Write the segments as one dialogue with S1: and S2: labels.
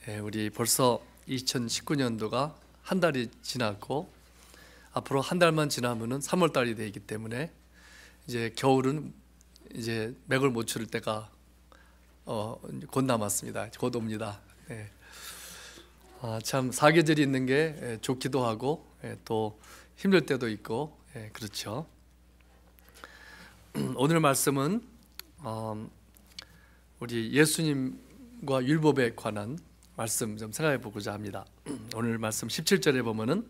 S1: 우리 벌써 2019년도가 한 달이 지났고 앞으로 한 달만 지나면은 3월 달이 되기 때문에 이제 겨울은 이제 맥을 못 추릴 때가 곧 남았습니다. 곧 옵니다. 참 사계절이 있는 게 좋기도 하고 또 힘들 때도 있고 그렇죠. 오늘 말씀은 우리 예수님과 율법에 관한 말씀 좀 생각해 보고자 합니다. 오늘 말씀 17절에 보면은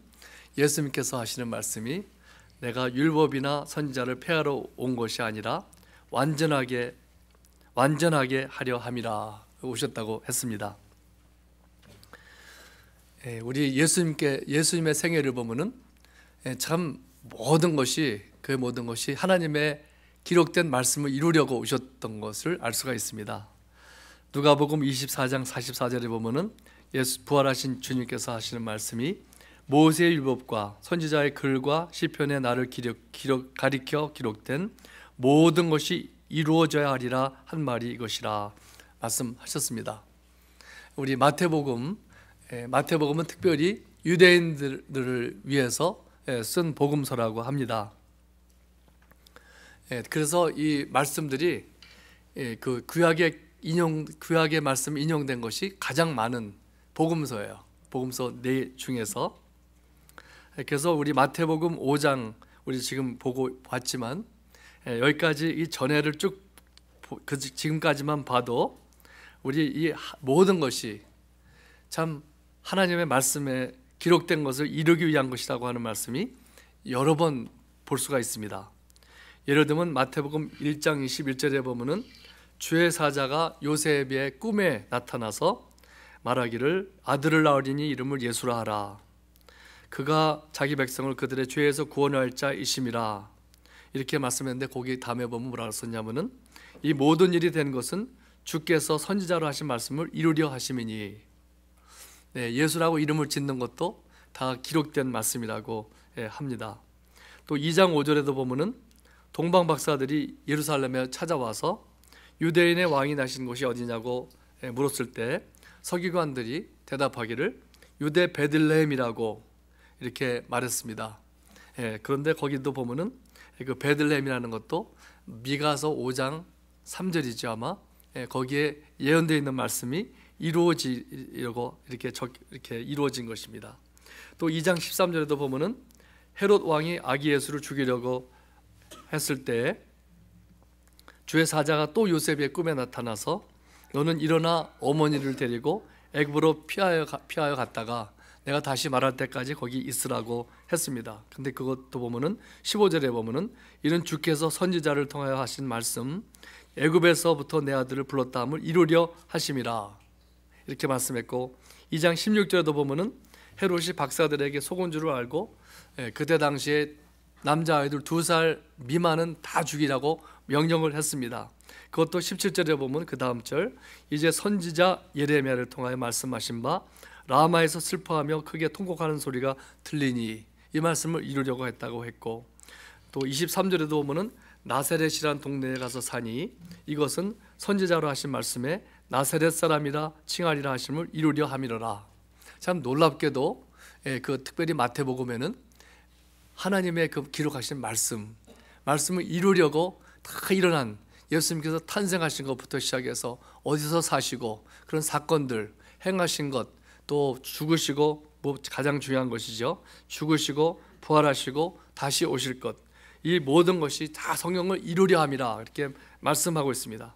S1: 예수님께서 하시는 말씀이 내가 율법이나 선지자를 폐하러 온 것이 아니라 완전하게 하려 함이라 오셨다고 했습니다. 우리 예수님의 생애를 보면은 참 모든 것이 하나님의 기록된 말씀을 이루려고 오셨던 것을 알 수가 있습니다. 누가복음 24장 44절에 보면은 부활하신 주님께서 하시는 말씀이 모세의 율법과 선지자의 글과 시편의 나를 가리켜 기록된 모든 것이 이루어져야 하리라 한 말이 이것이라 말씀하셨습니다. 우리 마태복음은 특별히 유대인들을 위해서 쓴 복음서라고 합니다. 그래서 이 말씀들이 그 구약의 말씀 인용된 것이 가장 많은 복음서예요. 복음서 네 중에서. 그래서 우리 마태복음 5장 우리 지금 봤지만 여기까지 이 전해를 쭉 지금까지만 봐도 우리 이 모든 것이 참 하나님의 말씀에 기록된 것을 이루기 위한 것이라고 하는 말씀이 여러 번 볼 수가 있습니다. 예를 들면 마태복음 1장 21절에 보면은 주의 사자가 요셉의 꿈에 나타나서 말하기를 아들을 낳으리니 이름을 예수라 하라. 그가 자기 백성을 그들의 죄에서 구원할 자이심이라. 이렇게 말씀했는데 거기 다음에 보면 뭐라고 썼냐면은 이 모든 일이 된 것은 주께서 선지자로 하신 말씀을 이루려 하심이니. 예수라고 이름을 짓는 것도 다 기록된 말씀이라고 합니다. 또 2장 5절에도 보면은 동방 박사들이 예루살렘에 찾아와서 유대인의 왕이 나신 곳이 어디냐고 물었을 때 서기관들이 대답하기를 유대 베들레헴이라고 이렇게 말했습니다. 그런데 거기도 보면은 그 베들레헴이라는 것도 미가서 5장 3절이죠 아마. 거기에 예언되어 있는 말씀이 이루어지려고 이렇게 이루어진 것입니다. 또 2장 13절에도 보면은 헤롯 왕이 아기 예수를 죽이려고 했을 때 주의 사자가 또 요셉의 꿈에 나타나서 너는 일어나 어머니를 데리고 애굽으로 피하여 갔다가 내가 다시 말할 때까지 거기 있으라고 했습니다. 근데 그것도 보면은 15절에 보면은 이는 주께서 선지자를 통하여 하신 말씀 애굽에서부터 내 아들을 불렀다 함을 이루려 하심이라 이렇게 말씀했고 2장 16절에도 보면은 헤롯이 박사들에게 속은 줄을 알고 그때 당시에 남자아이들 2살 미만은 다 죽이라고 명령을 했습니다. 그것도 17절에 보면 그 다음 절 이제 선지자 예레미야를 통하여 말씀하신 바 라마에서 슬퍼하며 크게 통곡하는 소리가 들리니 이 말씀을 이루려고 했다고 했고 또 23절에도 보면은 나사렛이란 동네에 가서 사니 이것은 선지자로 하신 말씀에 나사렛 사람이라 칭하리라 하심을 이루려 함이로라. 참 놀랍게도 그 특별히 마태복음에는 하나님의 그 기록하신 말씀을 이루려고 다 일어난 예수님께서 탄생하신 것부터 시작해서 어디서 사시고 그런 사건들 행하신 것 또 죽으시고 가장 중요한 것이죠. 죽으시고 부활하시고 다시 오실 것 이 모든 것이 다 성령을 이루려 함이라 이렇게 말씀하고 있습니다.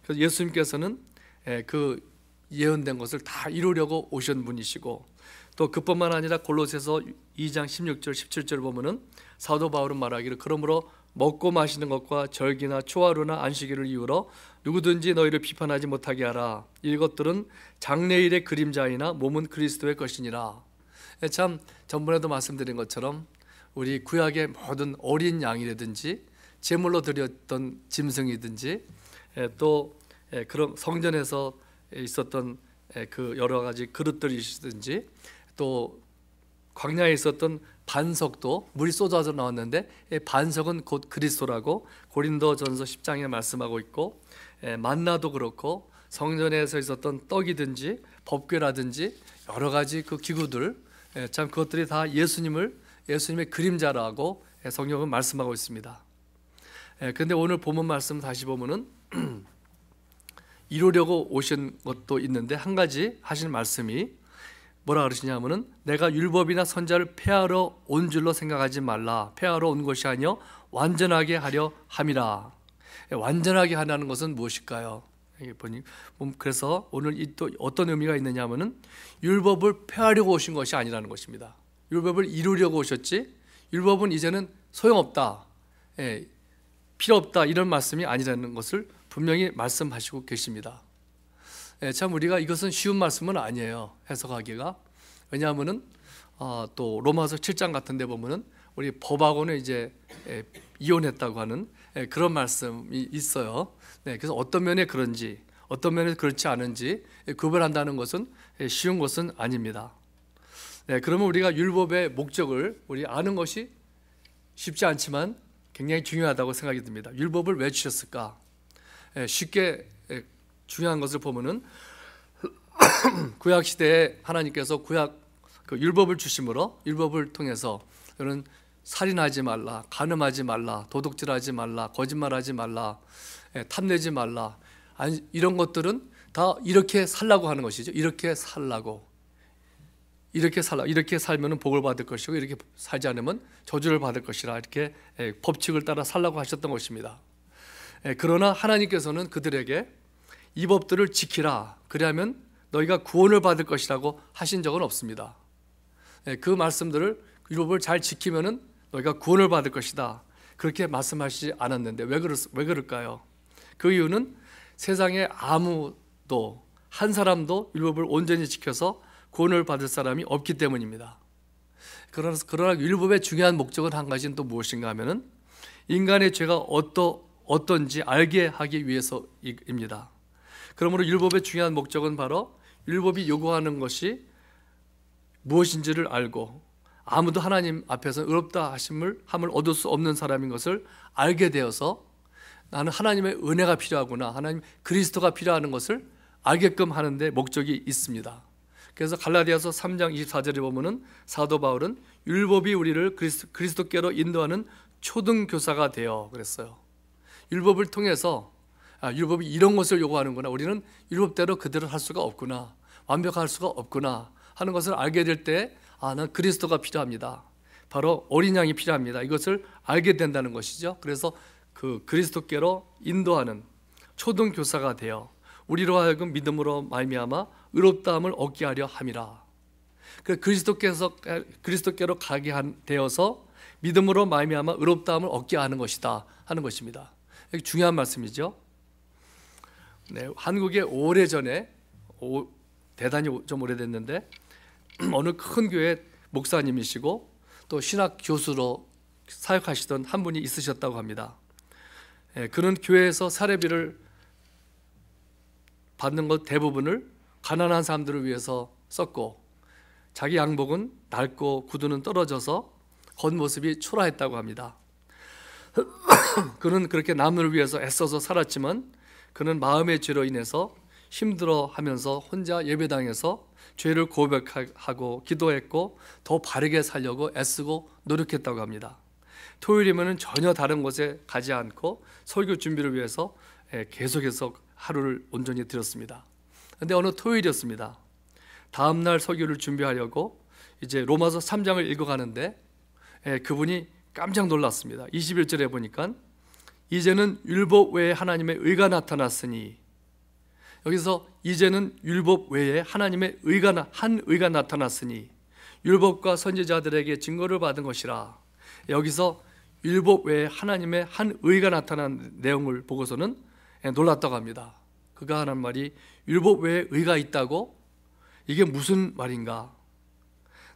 S1: 그래서 예수님께서는 그 예언된 것을 다 이루려고 오신 분이시고 또 그뿐만 아니라 골로새서 2장 16절 17절 보면은 사도 바울은 말하기를 그러므로 먹고 마시는 것과 절기나 초하루나 안식일을 이유로 누구든지 너희를 비판하지 못하게 하라. 이것들은 장래일의 그림자이나 몸은 그리스도의 것이니라. 참 전번에도 말씀드린 것처럼 우리 구약의 모든 어린 양이라든지 제물로 드렸던 짐승이든지 또 그런 성전에서 있었던 그 여러 가지 그릇들이시든지 또 광야에 있었던 반석도 물이 쏟아져 나왔는데 반석은 곧 그리스도라고 고린도전서 10장에 말씀하고 있고 만나도 그렇고 성전에서 있었던 떡이든지 법궤라든지 여러 가지 그 기구들, 참 그것들이 다 예수님의 그림자라고 성경은 말씀하고 있습니다. 근데 오늘 본문 말씀 다시 보면은 이루려고 오신 것도 있는데 한 가지 하시는 말씀이 뭐라 그러시냐면은 내가 율법이나 선자를 폐하러 온 줄로 생각하지 말라. 폐하러 온 것이 아니요 완전하게 하려 함이라. 완전하게 하라는 것은 무엇일까요? 그래서 오늘 또 어떤 의미가 있느냐면은 율법을 폐하려고 오신 것이 아니라는 것입니다. 율법을 이루려고 오셨지 율법은 이제는 소용없다, 필요 없다, 이런 말씀이 아니라는 것을 분명히 말씀하시고 계십니다. 참 우리가 이것은 쉬운 말씀은 아니에요, 해석하기가. 왜냐하면은 또 로마서 7장 같은 데 보면은 우리 법하고는 이제 이혼했다고 하는 그런 말씀이 있어요. 그래서 어떤 면에 그런지 어떤 면에 그렇지 않은지 구별한다는 것은 쉬운 것은 아닙니다. 그러면 우리가 율법의 목적을 우리 아는 것이 쉽지 않지만 굉장히 중요하다고 생각이 듭니다. 율법을 왜 주셨을까? 쉽게 중요한 것을 보면은 구약 시대에 하나님께서 그 율법을 주심으로 율법을 통해서 이런 살인하지 말라, 간음하지 말라, 도둑질하지 말라, 거짓말하지 말라, 탐내지 말라, 이런 것들은 다 이렇게 살라고 하는 것이죠. 이렇게 살라고. 이렇게 살면 복을 받을 것이고 이렇게 살지 않으면 저주를 받을 것이라, 이렇게 법칙을 따라 살라고 하셨던 것입니다. 그러나 하나님께서는 그들에게 이 법들을 지키라, 그리하면 너희가 구원을 받을 것이라고 하신 적은 없습니다. 그 말씀들을, 율법을 잘 지키면은 너희가 구원을 받을 것이다, 그렇게 말씀하시지 않았는데 왜 그럴까요? 그 이유는 세상에 아무도 한 사람도 율법을 온전히 지켜서 구원을 받을 사람이 없기 때문입니다. 그러나 율법의 중요한 목적은 한 가지는 또 무엇인가 하면은 인간의 죄가 어떤지 알게 하기 위해서입니다. 그러므로 율법의 중요한 목적은 바로 율법이 요구하는 것이 무엇인지를 알고 아무도 하나님 앞에서 의롭다 함을 얻을 수 없는 사람인 것을 알게 되어서 나는 하나님의 은혜가 필요하구나, 하나님 그리스도가 필요한 것을 알게끔 하는 데 목적이 있습니다. 그래서 갈라디아서 3장 24절에 보면은 사도 바울은 율법이 우리를 그리스도께로 인도하는 초등교사가 되어 그랬어요. 율법을 통해서 율법이 이런 것을 요구하는구나, 우리는 율법대로 그대로 할 수가 없구나, 완벽할 수가 없구나 하는 것을 알게 될 때 난 그리스도가 필요합니다, 바로 어린 양이 필요합니다, 이것을 알게 된다는 것이죠. 그래서 그 그리스도께로 인도하는 초등교사가 되어 우리로 하여금 믿음으로 말미암아 의롭다함을 얻게 하려 함이라. 그리스도께로 가게 되어서 믿음으로 말미암아 의롭다함을 얻게 하는 것이다 하는 것입니다. 중요한 말씀이죠. 한국에 오래전에 대단히 좀 오래됐는데 어느 큰 교회 목사님이시고 또 신학 교수로 사역하시던 한 분이 있으셨다고 합니다. 그는 교회에서 사례비를 받는 것 대부분을 가난한 사람들을 위해서 썼고 자기 양복은 낡고 구두는 떨어져서 겉모습이 초라했다고 합니다. 그는 그렇게 남을 위해서 애써서 살았지만 그는 마음의 죄로 인해서 힘들어하면서 혼자 예배당에서 죄를 고백하고 기도했고 더 바르게 살려고 애쓰고 노력했다고 합니다. 토요일이면 전혀 다른 곳에 가지 않고 설교 준비를 위해서 계속해서 하루를 온전히 들였습니다. 그런데 어느 토요일이었습니다. 다음날 설교를 준비하려고 이제 로마서 3장을 읽어가는데 그분이 깜짝 놀랐습니다. 21절에 보니까 이제는 율법 외에 하나님의 의가 나타났으니, 여기서 이제는 율법 외에 하나님의 한 의가 나타났으니 율법과 선지자들에게 증거를 받은 것이라. 여기서 율법 외에 하나님의 한 의가 나타난 내용을 보고서는 놀랐다고 합니다. 그가 하는 말이 율법 외에 의가 있다고? 이게 무슨 말인가?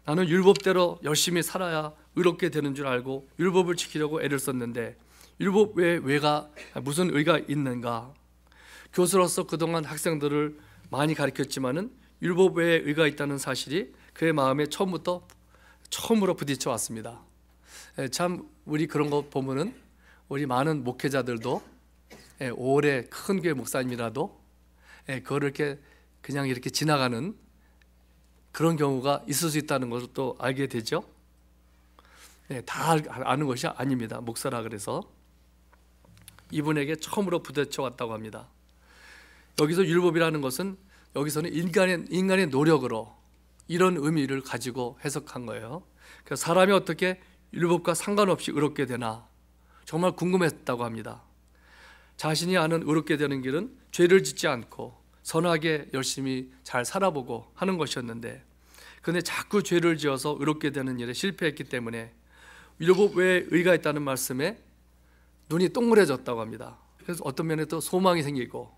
S1: 나는 율법대로 열심히 살아야 의롭게 되는 줄 알고 율법을 지키려고 애를 썼는데 율법 외에 무슨 의가 있는가? 교수로서 그동안 학생들을 많이 가르쳤지만은 율법 외에 의가 있다는 사실이 그의 마음에 처음으로 부딪혀 왔습니다. 참 우리 그런 거 보면은 우리 많은 목회자들도 오래 큰 교회 목사님이라도 그거를 이렇게 그냥 이렇게 지나가는 그런 경우가 있을 수 있다는 것을 또 알게 되죠. 다 아는 것이 아닙니다. 목사라 그래서 이분에게 처음으로 부딪혀 왔다고 합니다. 여기서 율법이라는 것은 여기서는 인간의 노력으로 이런 의미를 가지고 해석한 거예요. 그러니까 사람이 어떻게 율법과 상관없이 의롭게 되나 정말 궁금했다고 합니다. 자신이 아는 의롭게 되는 길은 죄를 짓지 않고 선하게 열심히 잘 살아보고 하는 것이었는데, 그런데 자꾸 죄를 지어서 의롭게 되는 일에 실패했기 때문에 율법 외에 의가 있다는 말씀에 눈이 동그래졌다고 합니다. 그래서 어떤 면에 또 소망이 생기고,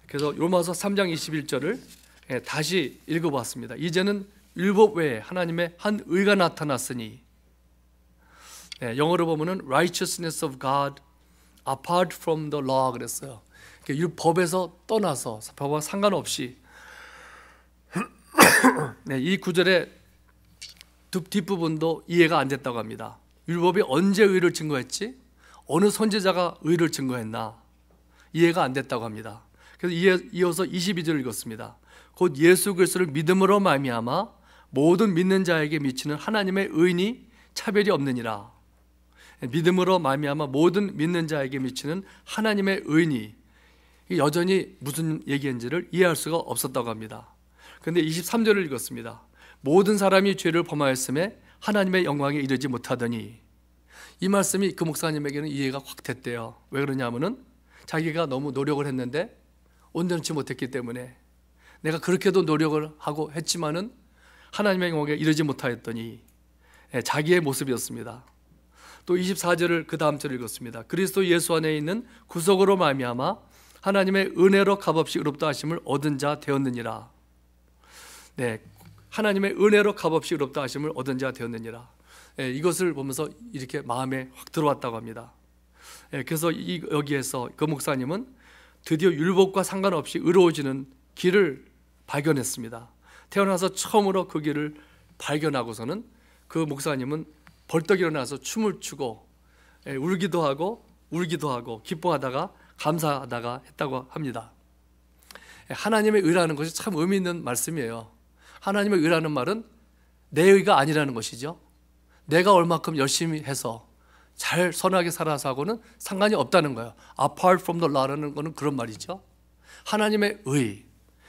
S1: 그래서 로마서 3장 21절을 다시 읽어봤습니다. 이제는 율법 외에 하나님의 한 의가 나타났으니, 영어로 보면은 righteousness of God apart from the law 그랬어요. 법에서 떠나서, 법과 상관없이 이 구절의 뒷부분도 이해가 안 됐다고 합니다. 율법이 언제 의를 증거했지? 어느 선지자가 의를 증거했나? 이해가 안 됐다고 합니다. 그래서 이어서 22절을 읽었습니다. 곧 예수 그리스도를 믿음으로 말미암아 모든 믿는 자에게 미치는 하나님의 의인이 차별이 없느니라. 믿음으로 말미암아 모든 믿는 자에게 미치는 하나님의 의인이, 여전히 무슨 얘기인지를 이해할 수가 없었다고 합니다. 그런데 23절을 읽었습니다. 모든 사람이 죄를 범하였음에 하나님의 영광에 이르지 못하더니, 이 말씀이 그 목사님에게는 이해가 확 됐대요. 왜 그러냐면은 자기가 너무 노력을 했는데 온전치 못했기 때문에, 내가 그렇게도 노력을 하고 했지만은 하나님의 영광에 이르지 못하였더니, 자기의 모습이었습니다. 또 24절을 그 다음 절을 읽었습니다. 그리스도 예수 안에 있는 구속으로 말미암아 하나님의 은혜로 값없이 의롭다 하심을 얻은 자 되었느니라. 하나님의 은혜로 값없이 의롭다 하심을 얻은 자 되었느니라. 이것을 보면서 이렇게 마음에 확 들어왔다고 합니다. 그래서 여기에서 그 목사님은 드디어 율법과 상관없이 의로워지는 길을 발견했습니다. 태어나서 처음으로 그 길을 발견하고서는 그 목사님은 벌떡 일어나서 춤을 추고 울기도 하고 기뻐하다가 감사하다가 했다고 합니다. 하나님의 의라는 것이 참 의미 있는 말씀이에요. 하나님의 의라는 말은 내 의가 아니라는 것이죠. 내가 얼마큼 열심히 해서 잘 선하게 살아서 하고는 상관이 없다는 거예요. Apart from the law라는 것은 그런 말이죠. 하나님의 의,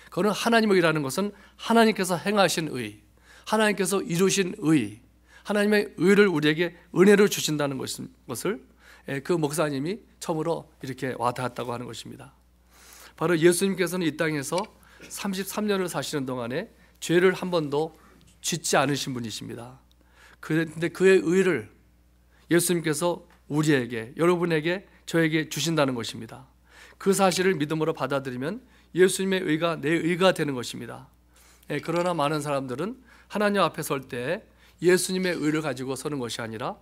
S1: 그거는 하나님의 의라는 것은 하나님께서 행하신 의, 하나님께서 이루신 의, 하나님의 의를 우리에게 은혜로 주신다는 것을 그 목사님이 처음으로 이렇게 와닿았다고 하는 것입니다. 바로 예수님께서는 이 땅에서 33년을 사시는 동안에 죄를 한 번도 짓지 않으신 분이십니다. 그런데 그의 의를 예수님께서 우리에게, 여러분에게, 저에게 주신다는 것입니다. 그 사실을 믿음으로 받아들이면 예수님의 의가 내 의가 되는 것입니다. 그러나 많은 사람들은 하나님 앞에 설 때 예수님의 의를 가지고 서는 것이 아니라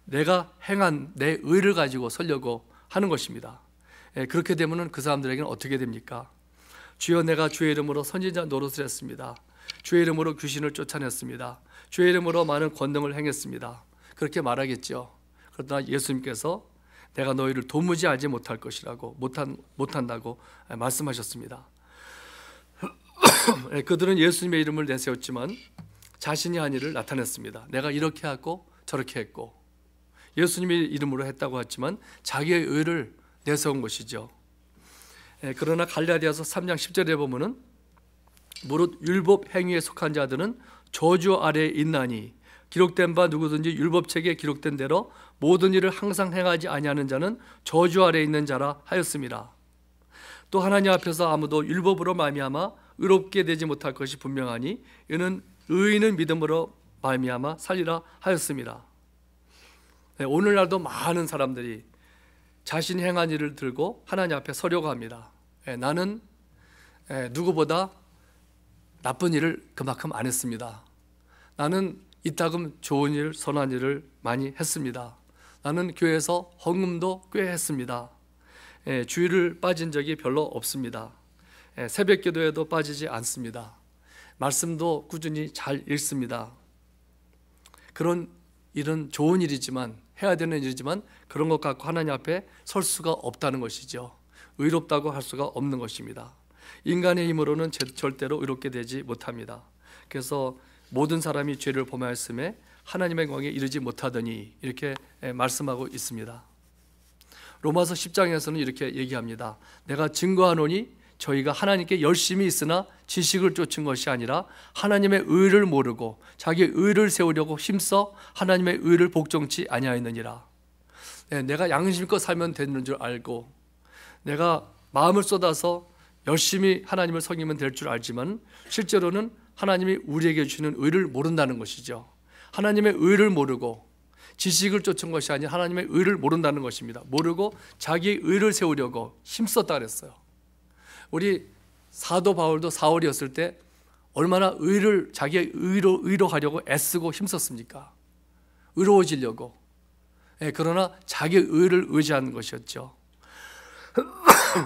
S1: 내가 행한 내 의를 가지고 서려고 하는 것입니다. 그렇게 되면 그 사람들에게는 어떻게 됩니까? 주여, 내가 주의 이름으로 선지자 노릇을 했습니다. 주의 이름으로 귀신을 쫓아냈습니다. 주의 이름으로 많은 권능을 행했습니다. 그렇게 말하겠죠. 그러나 예수님께서 내가 너희를 도무지 알지 못할 것이라고, 못한다고 말씀하셨습니다. 그들은 예수님의 이름을 내세웠지만 자신이 한 일을 나타냈습니다. 내가 이렇게 하고 저렇게 했고, 예수님의 이름으로 했다고 했지만 자기의 의를 내세운 것이죠. 그러나 갈라디아서 3장 10절에 보면은 무릇 율법 행위에 속한 자들은 저주 아래에 있나니 기록된 바 누구든지 율법책에 기록된 대로 모든 일을 항상 행하지 아니하는 자는 저주 아래에 있는 자라 하였습니다. 또 하나님 앞에서 아무도 율법으로 말미암아 의롭게 되지 못할 것이 분명하니 이는 의인은 믿음으로 말미암아 살리라 하였습니다. 오늘날도 많은 사람들이 자신이 행한 일을 들고 하나님 앞에 서려고 합니다. 나는 누구보다 나쁜 일을 그만큼 안 했습니다. 나는 이따금 좋은 일, 선한 일을 많이 했습니다. 나는 교회에서 헌금도 꽤 했습니다. 주일을 빠진 적이 별로 없습니다. 새벽 기도에도 빠지지 않습니다. 말씀도 꾸준히 잘 읽습니다. 그런 일은 좋은 일이지만, 해야 되는 일이지만 그런 것 갖고 하나님 앞에 설 수가 없다는 것이죠. 의롭다고 할 수가 없는 것입니다. 인간의 힘으로는 절대로 의롭게 되지 못합니다. 그래서 모든 사람이 죄를 범하였음에 하나님의 영광에 이르지 못하더니 이렇게 말씀하고 있습니다. 로마서 10장에서는 이렇게 얘기합니다. 내가 증거하노니 저희가 하나님께 열심히 있으나 지식을 쫓은 것이 아니라 하나님의 의를 모르고 자기 의를 세우려고 힘써 하나님의 의를 복종치 아니하였느니라. 내가 양심껏 살면 되는 줄 알고 내가 마음을 쏟아서 열심히 하나님을 섬기면 될 줄 알지만 실제로는 하나님이 우리에게 주시는 의를 모른다는 것이죠. 하나님의 의를 모르고 지식을 쫓은 것이 아니라 하나님의 의를 모른다는 것입니다. 모르고 자기의 의를 세우려고 힘썼다 그랬어요. 우리 사도 바울도 사울이었을 때 얼마나 의를 자기의 의로 하려고 애쓰고 힘썼습니까? 의로워지려고. 그러나 자기의 의를 의지하는 것이었죠.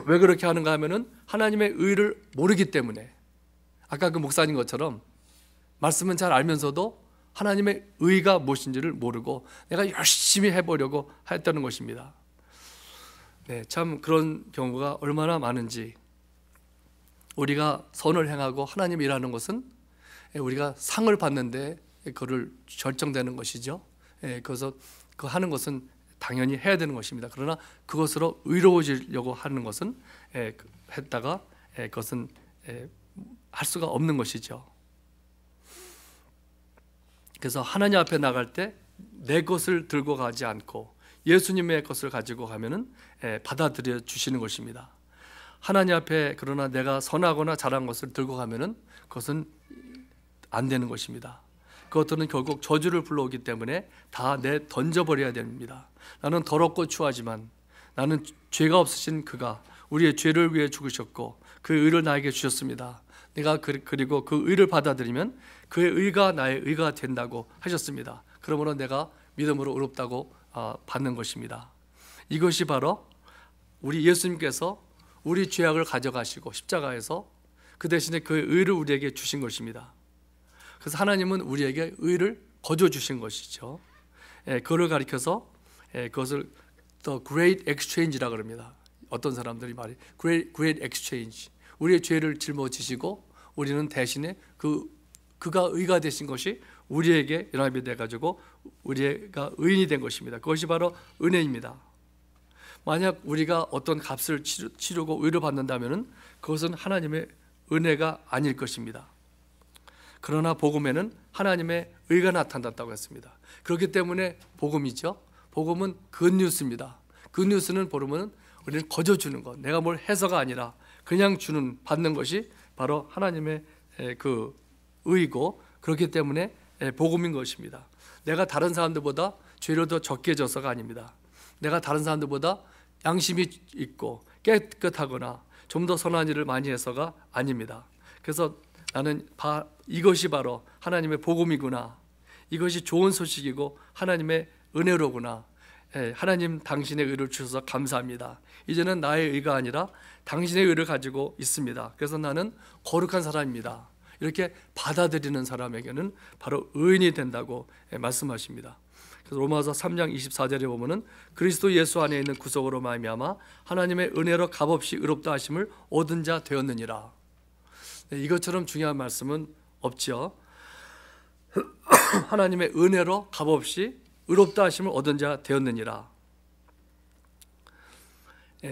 S1: 왜 그렇게 하는가 하면은 하나님의 의를 모르기 때문에, 아까 그 목사님 것처럼 말씀은 잘 알면서도 하나님의 의가 무엇인지를 모르고 내가 열심히 해보려고 했다는 것입니다. 참 그런 경우가 얼마나 많은지. 우리가 선을 행하고 하나님 일하는 것은 우리가 상을 받는데 그를 결정되는 것이죠. 그래서 그 하는 것은 당연히 해야 되는 것입니다. 그러나 그것으로 의로워지려고 하는 것은 했다가 그것은 할 수가 없는 것이죠. 그래서 하나님 앞에 나갈 때 내 것을 들고 가지 않고 예수님의 것을 가지고 가면은 받아들여 주시는 것입니다. 하나님 앞에 그러나 내가 선하거나 잘한 것을 들고 가면은 그것은 안 되는 것입니다. 그것들은 결국 저주를 불러오기 때문에 다 던져버려야 됩니다. 나는 더럽고 추하지만 나는 죄가 없으신 그가 우리의 죄를 위해 죽으셨고 그 의를 나에게 주셨습니다. 내가 그리고 그 의를 받아들이면 그의 의가 나의 의가 된다고 하셨습니다. 그러므로 내가 믿음으로 의롭다고 받는 것입니다. 이것이 바로 우리 예수님께서 우리 죄악을 가져가시고 십자가에서 그 대신에 그의 의를 우리에게 주신 것입니다. 그래서 하나님은 우리에게 의를 거저 주신 것이죠. 그를 가리켜서 그것을 The Great Exchange라고 합니다. 어떤 사람들이 말해 Great Exchange. 우리의 죄를 짊어지시고 우리는 대신에 그가 의가 되신 것이 우리에게 연합이 돼가지고 우리가 의인이 된 것입니다. 그것이 바로 은혜입니다. 만약 우리가 어떤 값을 치르고 의를 받는다면 그것은 하나님의 은혜가 아닐 것입니다. 그러나 복음에는 하나님의 의가 나타났다고 했습니다. 그렇기 때문에 복음이죠. 복음은 굿뉴스입니다. 굿뉴스는 보면 우리는 거저 주는 것, 내가 뭘 해서가 아니라 그냥 받는 것이 바로 하나님의 그 의이고, 그렇기 때문에 복음인 것입니다. 내가 다른 사람들보다 죄를 더 적게 져서가 아닙니다. 내가 다른 사람들보다 양심이 있고 깨끗하거나 좀 더 선한 일을 많이 해서가 아닙니다. 그래서 나는 이것이 바로 하나님의 복음이구나, 이것이 좋은 소식이고 하나님의 은혜로구나, 하나님 당신의 의를 주셔서 감사합니다. 이제는 나의 의가 아니라 당신의 의를 가지고 있습니다. 그래서 나는 거룩한 사람입니다. 이렇게 받아들이는 사람에게는 바로 의인이 된다고 말씀하십니다. 그래서 로마서 3장 24절에 보면은 그리스도 예수 안에 있는 구속으로 말미암아 하나님의 은혜로 값없이 의롭다 하심을 얻은 자 되었느니라. 이것처럼 중요한 말씀은 없지요. 하나님의 은혜로 값없이 의롭다 하심을 얻은 자 되었느니라.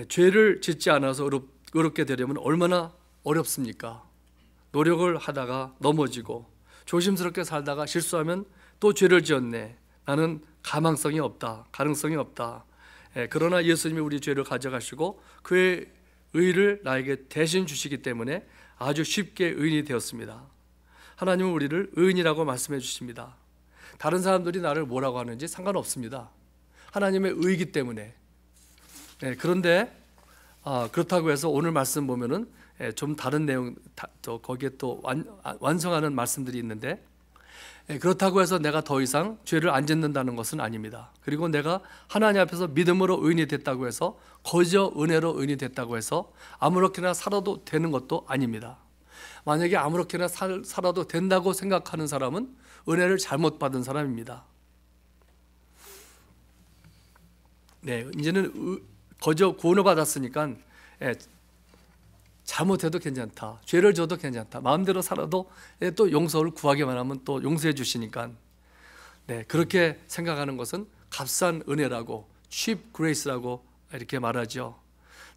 S1: 죄를 짓지 않아서 의롭게 되려면 얼마나 어렵습니까? 노력을 하다가 넘어지고 조심스럽게 살다가 실수하면 또 죄를 지었네, 나는 가망성이 없다, 가능성이 없다. 그러나 예수님이 우리 죄를 가져가시고 그의 의를 나에게 대신 주시기 때문에 아주 쉽게 의인이 되었습니다. 하나님은 우리를 의인이라고 말씀해 주십니다. 다른 사람들이 나를 뭐라고 하는지 상관없습니다. 하나님의 의이기 때문에. 그런데 그렇다고 해서 오늘 말씀 보면은 좀 다른 내용, 거기에 또 완성하는 말씀들이 있는데, 그렇다고 해서 내가 더 이상 죄를 안 짓는다는 것은 아닙니다. 그리고 내가 하나님 앞에서 믿음으로 의인이 됐다고 해서 거저 은혜로 의인이 됐다고 해서 아무렇게나 살아도 되는 것도 아닙니다. 만약에 아무렇게나 살아도 된다고 생각하는 사람은 은혜를 잘못 받은 사람입니다. 이제는 거저 구원을 받았으니까 잘못해도 괜찮다, 죄를 져도 괜찮다, 마음대로 살아도 또 용서를 구하기만 하면 또 용서해 주시니까, 그렇게 생각하는 것은 값싼 은혜라고, cheap grace라고 이렇게 말하죠.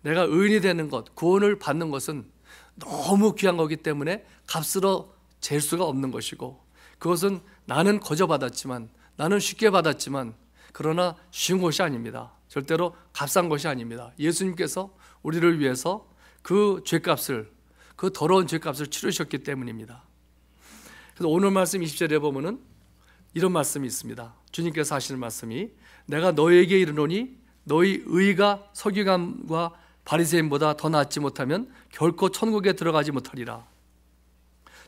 S1: 내가 의인이 되는 것, 구원을 받는 것은 너무 귀한 거기 때문에 값으로 잴 수가 없는 것이고, 그것은 나는 거저 받았지만, 나는 쉽게 받았지만, 그러나 쉬운 것이 아닙니다. 절대로 값싼 것이 아닙니다. 예수님께서 우리를 위해서 그 죄값을, 그 더러운 죄값을 치르셨기 때문입니다. 그래서 오늘 말씀 20절에 보면은 이런 말씀이 있습니다. 주님께서 하시는 말씀이, 내가 너희에게 이르노니 너희 의가 서기관과 바리새인보다 더 낫지 못하면 결코 천국에 들어가지 못하리라.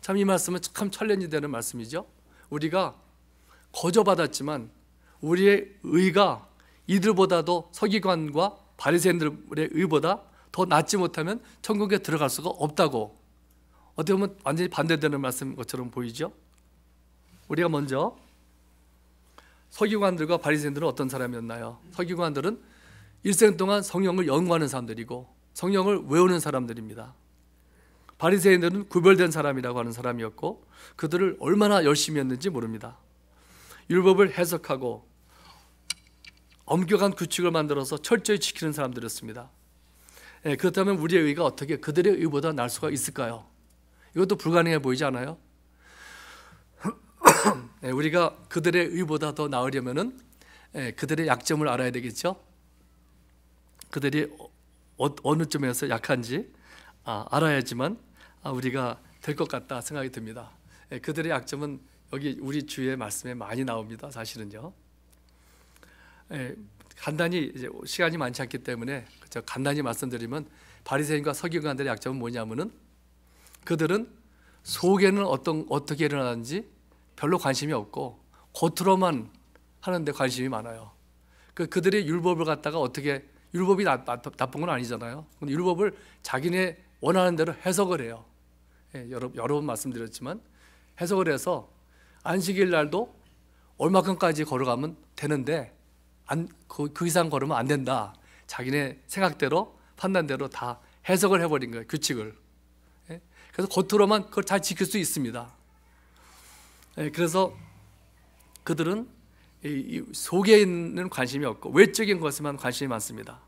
S1: 참 이 말씀은 참 챌린지 되는 말씀이죠. 우리가 거저 받았지만 우리의 의가 이들보다도, 서기관과 바리새인들의 의보다 더 낫지 못하면 천국에 들어갈 수가 없다고, 어떻게 보면 완전히 반대되는 말씀인 것처럼 보이죠. 우리가 먼저 서기관들과 바리새인들은 어떤 사람이었나요? 서기관들은 일생 동안 성령을 연구하는 사람들이고 성령을 외우는 사람들입니다. 바리새인들은 구별된 사람이라고 하는 사람이었고, 그들을 얼마나 열심히 했는지 모릅니다. 율법을 해석하고 엄격한 규칙을 만들어서 철저히 지키는 사람들이었습니다. 그렇다면 우리의 의가 어떻게 그들의 의보다 날 수가 있을까요? 이것도 불가능해 보이지 않아요? 우리가 그들의 의보다 더 나으려면은 그들의 약점을 알아야 되겠죠. 그들이 어느 점에서 약한지 알아야지만 우리가 될 것 같다 생각이 듭니다. 그들의 약점은 여기 우리 주의 말씀에 많이 나옵니다. 사실은요. 간단히, 이제 시간이 많지 않기 때문에 간단히 말씀드리면, 바리새인과 서기관들의 약점은 뭐냐면은, 그들은 속에는 어떻게 일어나는지 별로 관심이 없고 겉으로만 하는데 관심이 많아요. 그들의 율법을 갖다가 어떻게, 율법이 나쁜 건 아니잖아요. 근데 율법을 자기네 원하는 대로 해석을 해요. 여러 번 말씀드렸지만, 해석을 해서 안식일 날도 얼마큼까지 걸어가면 되는데 그 이상 걸으면 안 된다, 자기네 생각대로, 판단대로 다 해석을 해버린 거예요, 규칙을. 그래서 겉으로만 그걸 잘 지킬 수 있습니다. 그래서 그들은 속에 있는 관심이 없고 외적인 것에만 관심이 많습니다.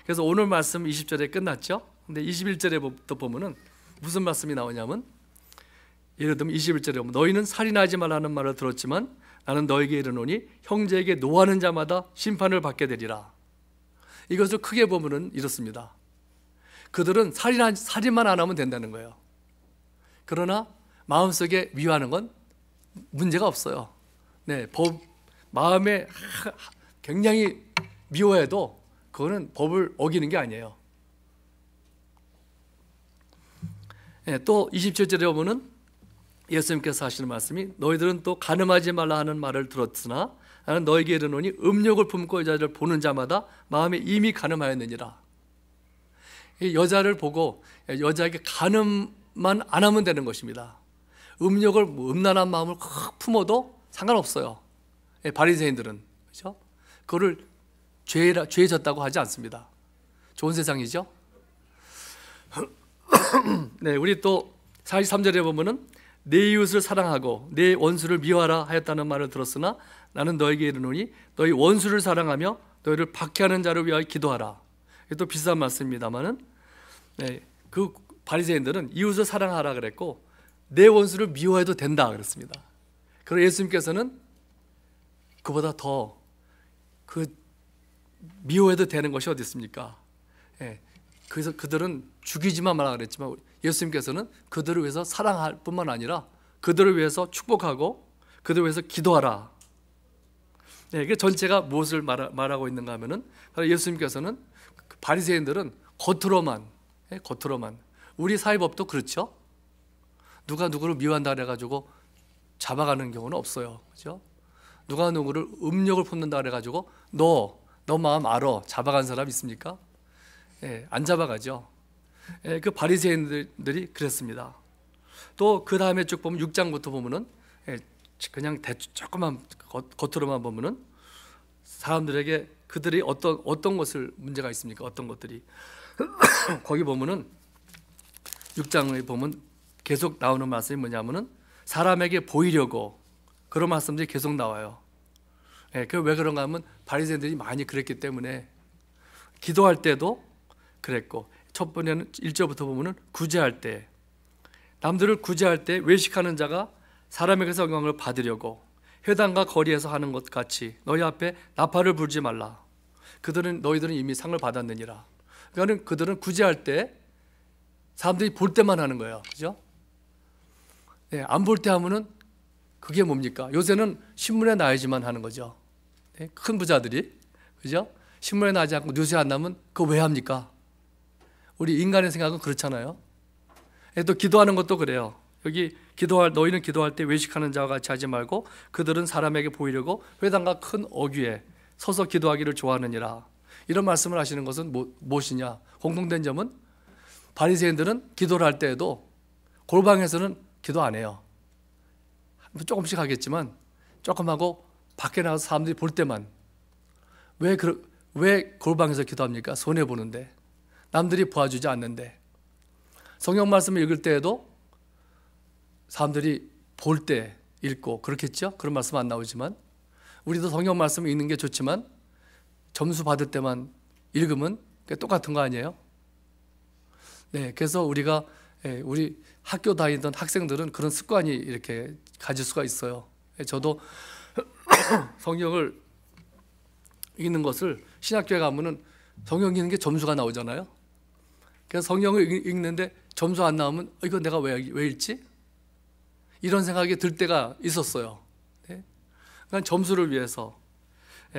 S1: 그래서 오늘 말씀 20절에 끝났죠. 근데 21절에부터 보면은 무슨 말씀이 나오냐면, 예를 들면 21절에 보면, 너희는 살인하지 말라는 말을 들었지만 나는 너에게 이르노니 형제에게 노하는 자마다 심판을 받게 되리라. 이것을 크게 보면은 이렇습니다. 그들은 살인만 안 하면 된다는 거예요. 그러나 마음속에 미워하는 건 문제가 없어요. 마음에 굉장히 미워해도 그거는 법을 어기는 게 아니에요. 또 27절에 보면은 예수님께서 하시는 말씀이, 너희들은 또 간음하지 말라 하는 말을 들었으나 나는 너에게 이르노니 음욕을 품고 여자를 보는 자마다 마음에 이미 간음하였느니라. 여자를 보고 여자에게 간음만 안 하면 되는 것입니다. 음욕을, 음란한 마음을 품어도 상관없어요. 바리새인들은, 그렇죠? 그거를 죄에 졌다고 하지 않습니다. 좋은 세상이죠. 우리 또 43절에 보면은, 내 이웃을 사랑하고 내 원수를 미워하라 하였다는 말을 들었으나 나는 너에게 이르노니 너희 원수를 사랑하며 너희를 박해하는 자를 위하여 기도하라. 이게 또 비슷한 말씀입니다만은, 그 바리새인들은 이웃을 사랑하라 그랬고 내 원수를 미워해도 된다 그랬습니다. 그리고 예수님께서는 그보다 더 미워해도 되는 것이 어디 있습니까? 그래서 그들은 죽이지만 말라 그랬지만 예수님께서는 그들을 위해서 사랑할 뿐만 아니라 그들을 위해서 축복하고 그들을 위해서 기도하라. 이게 전체가 무엇을 말하고 있는가 하면은, 바로 예수님께서는 바리새인들은 겉으로만, 우리 사회법도 그렇죠. 누가 누구를 미워한다 그래가지고 잡아가는 경우는 없어요, 그렇죠? 누가 누구를 음욕을 품는다 그래가지고 너 마음 알아, 잡아간 사람 있습니까? 안 잡아가죠. 그 바리새인들이 그랬습니다. 또 그 다음에 쭉 보면 6장부터 보면은 그냥 조금만 겉으로만 보면은 사람들에게 그들이 어떤 것을 문제가 있습니까? 어떤 것들이 거기 보면은 6장에 보면 계속 나오는 말씀이 뭐냐면은 사람에게 보이려고, 그런 말씀들이 계속 나와요. 그 왜 그런가 하면 바리새인들이 많이 그랬기 때문에. 기도할 때도 그랬고, 첫 번째는 1절부터 보면은 구제할 때, 남들을 구제할 때 외식하는 자가 사람에게서 영광을 받으려고 회당과 거리에서 하는 것 같이 너희 앞에 나팔을 불지 말라. 너희들은 이미 상을 받았느니라. 그러니까 그들은 구제할 때 사람들이 볼 때만 하는 거예요. 그죠? 안 볼 때 하면은 그게 뭡니까? 요새는 신문에 나야지만 하는 거죠. 큰 부자들이, 그죠? 신문에 나지 않고 뉴스에 안 나면 그거 왜 합니까? 우리 인간의 생각은 그렇잖아요. 또 기도하는 것도 그래요. 여기 너희는 기도할 때 외식하는 자와 같이 하지 말고 그들은 사람에게 보이려고 회당과 큰 어귀에 서서 기도하기를 좋아하느니라. 이런 말씀을 하시는 것은 무엇이냐? 공통된 점은 바리새인들은 기도를 할 때에도 골방에서는 기도 안 해요. 조금씩 하겠지만 조금 하고 밖에 나가서 사람들이 볼 때만. 왜 골방에서 기도합니까? 손해보는데, 남들이 봐주지 않는데. 성경 말씀을 읽을 때에도 사람들이 볼 때 읽고 그렇겠죠? 그런 말씀 안 나오지만 우리도 성경 말씀 읽는 게 좋지만 점수 받을 때만 읽으면 똑같은 거 아니에요? 그래서 우리 학교 다니던 학생들은 그런 습관이 이렇게 가질 수가 있어요. 저도 성경을 읽는 것을, 신학교에 가면은 성경 읽는 게 점수가 나오잖아요. 그래서 성경을 읽는데 점수 안 나오면 이거 내가 왜 읽지? 이런 생각이 들 때가 있었어요. 그러니까 점수를 위해서.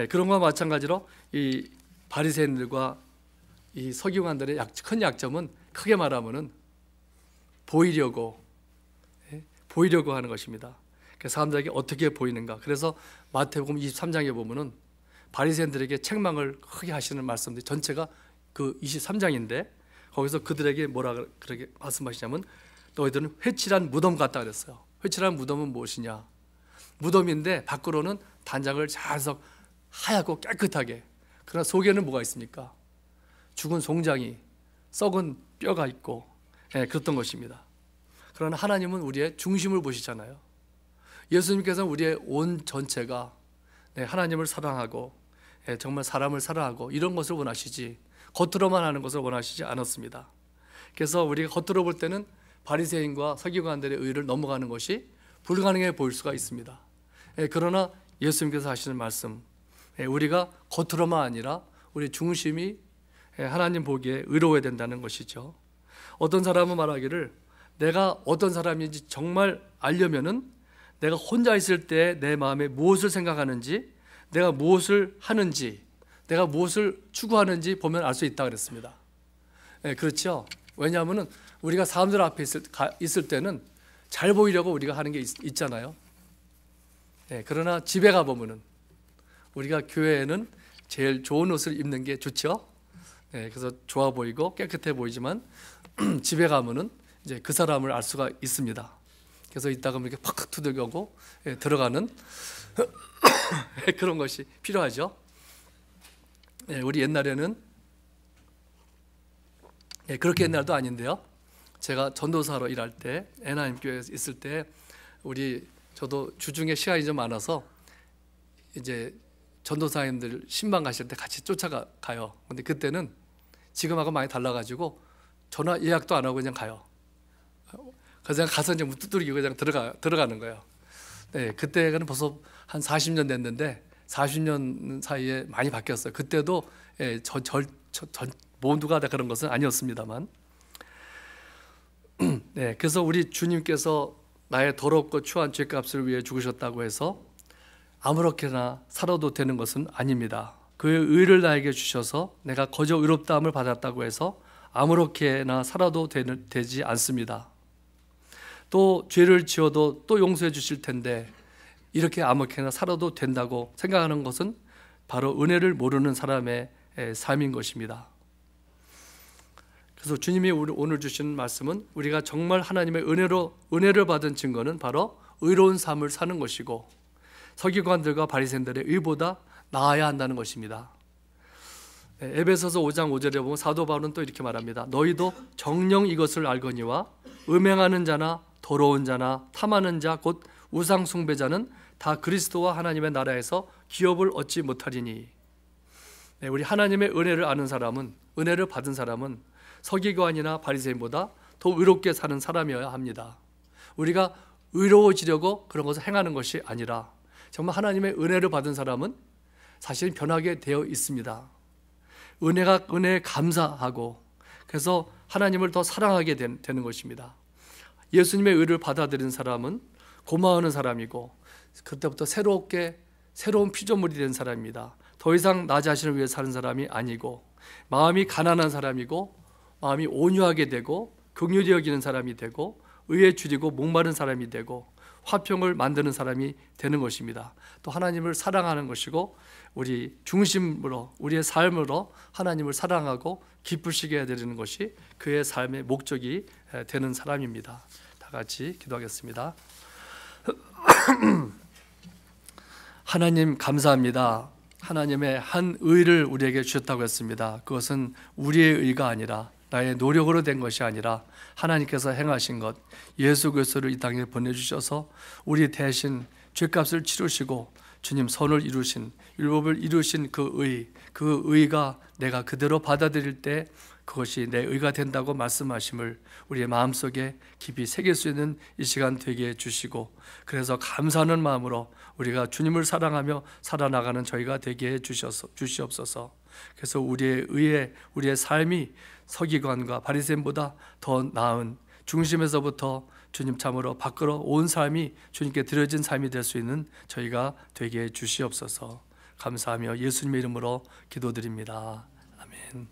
S1: 그런 것과 마찬가지로 이 바리새인들과 이 서기관들의 큰 약점은 크게 말하면은 보이려고 하는 것입니다. 사람들에게 어떻게 보이는가. 그래서 마태복음 23장에 보면은 바리새인들에게 책망을 크게 하시는 말씀들이 전체가 그 23장인데 거기서 그들에게 뭐라 그렇게 말씀하시냐면 너희들은 회칠한 무덤 같다 그랬어요. 회칠한 무덤은 무엇이냐? 무덤인데 밖으로는 단장을 잘 해서 하얗고 깨끗하게, 그러나 속에는 뭐가 있습니까? 죽은 송장이, 썩은 뼈가 있고, 그랬던 것입니다. 그러나 하나님은 우리의 중심을 보시잖아요. 예수님께서는 우리의 온 전체가 하나님을 사랑하고 정말 사람을 사랑하고 이런 것을 원하시지 겉으로만 하는 것을 원하시지 않았습니다. 그래서 우리가 겉으로 볼 때는 바리새인과 서기관들의 의를 넘어가는 것이 불가능해 보일 수가 있습니다. 그러나 예수님께서 하시는 말씀, 우리가 겉으로만 아니라 우리 중심이 하나님 보기에 의로워야 된다는 것이죠. 어떤 사람은 말하기를 내가 어떤 사람인지 정말 알려면은 내가 혼자 있을 때 내 마음에 무엇을 생각하는지, 내가 무엇을 하는지, 내가 무엇을 추구하는지 보면 알 수 있다 그랬습니다. 그렇죠. 왜냐하면 우리가 사람들 앞에 있을 때는 잘 보이려고 우리가 하는 게 있잖아요. 그러나 집에 가보면은 우리가 교회에는 제일 좋은 옷을 입는 게 좋죠. 그래서 좋아 보이고 깨끗해 보이지만 집에 가면은 이제 그 사람을 알 수가 있습니다. 그래서 이따가 이렇게 팍 두들겨고 들어가는 그런 것이 필요하죠. 우리 옛날에는 그렇게 옛날도 아닌데요. 제가 전도사로 일할 때 애나임 교회에 있을 때 저도 주중에 시간이 좀 많아서 이제 전도사님들 신방 가실 때 같이 쫓아가요. 근데 그때는 지금하고 많이 달라가지고 전화 예약도 안 하고 그냥 가요. 그래서 그냥 가서 이제 문 두드리고 그냥 들어가는 거예요. 그때는 벌써 한 40년 됐는데 40년 사이에 많이 바뀌었어요. 그때도 모두가 다 그런 것은 아니었습니다만. 그래서 우리 주님께서 나의 더럽고 추한 죄값을 위해 죽으셨다고 해서 아무렇게나 살아도 되는 것은 아닙니다. 그의 의를 나에게 주셔서 내가 거저 의롭다함을 받았다고 해서 아무렇게나 살아도 되지 않습니다. 또 죄를 지어도 또 용서해 주실 텐데 이렇게 아무렇게나 살아도 된다고 생각하는 것은 바로 은혜를 모르는 사람의 삶인 것입니다. 그래서 주님이 오늘 주시는 말씀은 우리가 정말 하나님의 은혜를 받은 증거는 바로 의로운 삶을 사는 것이고 서기관들과 바리새인들의 의보다 나아야 한다는 것입니다. 에베소서 5장 5절에 보면 사도 바울은 또 이렇게 말합니다. 너희도 정녕 이것을 알거니와 음행하는 자나 더러운 자나 탐하는 자 곧 우상 숭배자는 다 그리스도와 하나님의 나라에서 기업을 얻지 못하리니. 우리 하나님의 은혜를 아는 사람은, 은혜를 받은 사람은 서기관이나 바리새인보다 더 의롭게 사는 사람이어야 합니다. 우리가 의로워지려고 그런 것을 행하는 것이 아니라 정말 하나님의 은혜를 받은 사람은 사실 변하게 되어 있습니다. 은혜에 감사하고 그래서 하나님을 더 사랑하게 되는 것입니다. 예수님의 의를 받아들인 사람은 고마워하는 사람이고 그때부터 새로운 피조물이 된 사람입니다. 더 이상 나 자신을 위해 사는 사람이 아니고 마음이 가난한 사람이고 마음이 온유하게 되고 긍휼히 여기는 사람이 되고 의에 줄이고 목마른 사람이 되고 화평을 만드는 사람이 되는 것입니다. 또 하나님을 사랑하는 것이고 우리 중심으로 우리의 삶으로 하나님을 사랑하고 기쁘시게 해야 되는 것이 그의 삶의 목적이 되는 사람입니다. 다 같이 기도하겠습니다. 하나님 감사합니다. 하나님의 한 의를 우리에게 주셨다고 했습니다. 그것은 우리의 의가 아니라 나의 노력으로 된 것이 아니라 하나님께서 행하신 것, 예수 그리스도를 이 땅에 보내주셔서 우리 대신 죄값을 치르시고 주님 선을 이루신, 율법을 이루신 그 의가 내가 그대로 받아들일 때 그것이 내 의가 된다고 말씀하심을 우리의 마음속에 깊이 새길 수 있는 이 시간 되게 해주시고, 그래서 감사하는 마음으로 우리가 주님을 사랑하며 살아나가는 저희가 되게 해주시옵소서. 그래서 우리의 삶이 서기관과 바리새인보다 더 나은 중심에서부터 주님 참으로 밖으로 온 삶이 주님께 드려진 삶이 될 수 있는 저희가 되게 해 주시옵소서. 감사하며 예수님의 이름으로 기도드립니다. 아멘.